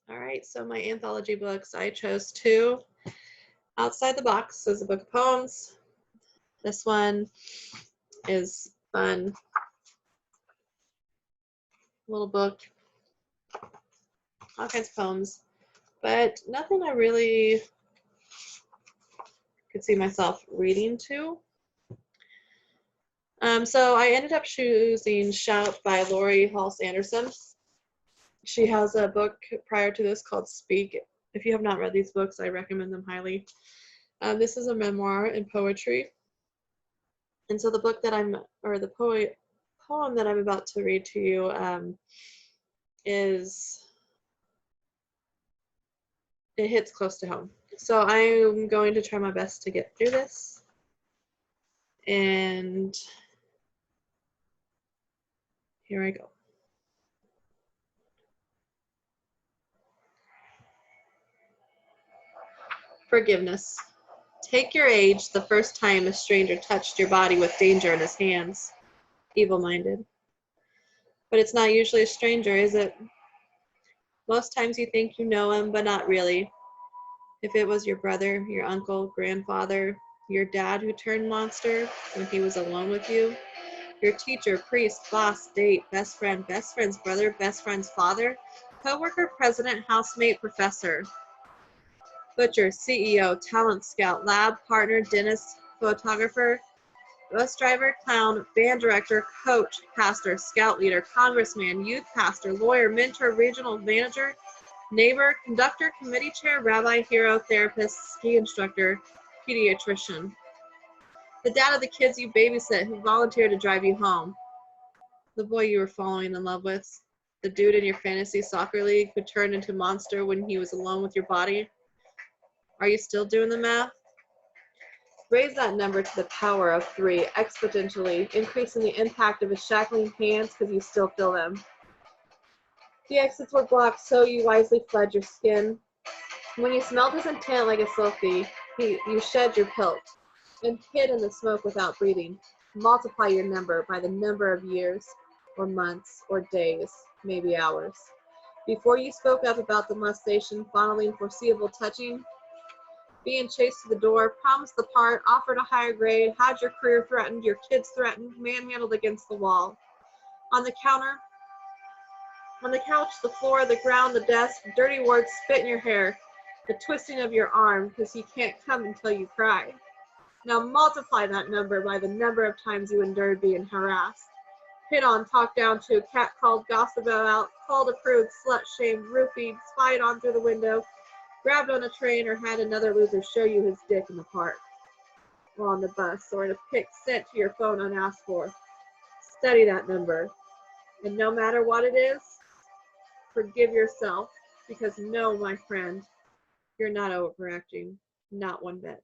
All right, so my anthology books, I chose two. Outside the Box is a book of poems. This one is fun. Little book, all kinds of poems, but nothing I really could see myself reading to. So I ended up choosing Shout by Lori Halse Anderson. She has a book prior to this called Speak. If you have not read these books, I recommend them highly. This is a memoir in poetry. And so the book that poem that I'm about to read to you it hits close to home. So I'm going to try my best to get through this. And here I go. Forgiveness. Take your age the first time a stranger touched your body with danger in his hands. Evil-minded. But it's not usually a stranger, is it? Most times you think you know him, but not really. If it was your brother, your uncle, grandfather, your dad who turned monster when he was alone with you, your teacher, priest, boss, date, best friend's brother, best friend's father, co-worker, president, housemate, professor, butcher, CEO, talent scout, lab partner, dentist, photographer, bus driver, clown, band director, coach, pastor, scout leader, congressman, youth pastor, lawyer, mentor, regional manager, neighbor, conductor, committee chair, rabbi, hero, therapist, ski instructor, pediatrician. The dad of the kids you babysit who volunteered to drive you home. The boy you were falling in love with. The dude in your fantasy soccer league who turned into a monster when he was alone with your body. Are you still doing the math? Raise that number to the power of 3 exponentially, increasing the impact of his shackling hands because you still feel them. The exits were blocked, so you wisely fled your skin. When you smelled his intent like a sylphie, you shed your pilt and hid in the smoke without breathing. Multiply your number by the number of years, or months, or days, maybe hours. Before you spoke up about the molestation, fondling, foreseeable touching, being chased to the door, promised the part, offered a higher grade, had your career threatened, your kids threatened, manhandled against the wall. On the couch, the floor, the ground, the desk, dirty words spit in your hair, the twisting of your arm because he can't come until you cry. Now multiply that number by the number of times you endured being harassed. Hit on, talked down to, catcalled, gossiped about, called approved, slut-shamed, roofied, spied on through the window, grabbed on a train, or had another loser show you his dick in the park, or on the bus, or in a pic sent to your phone unasked for. Study that number. And no matter what it is, forgive yourself, because no, my friend, you're not overacting, not one bit.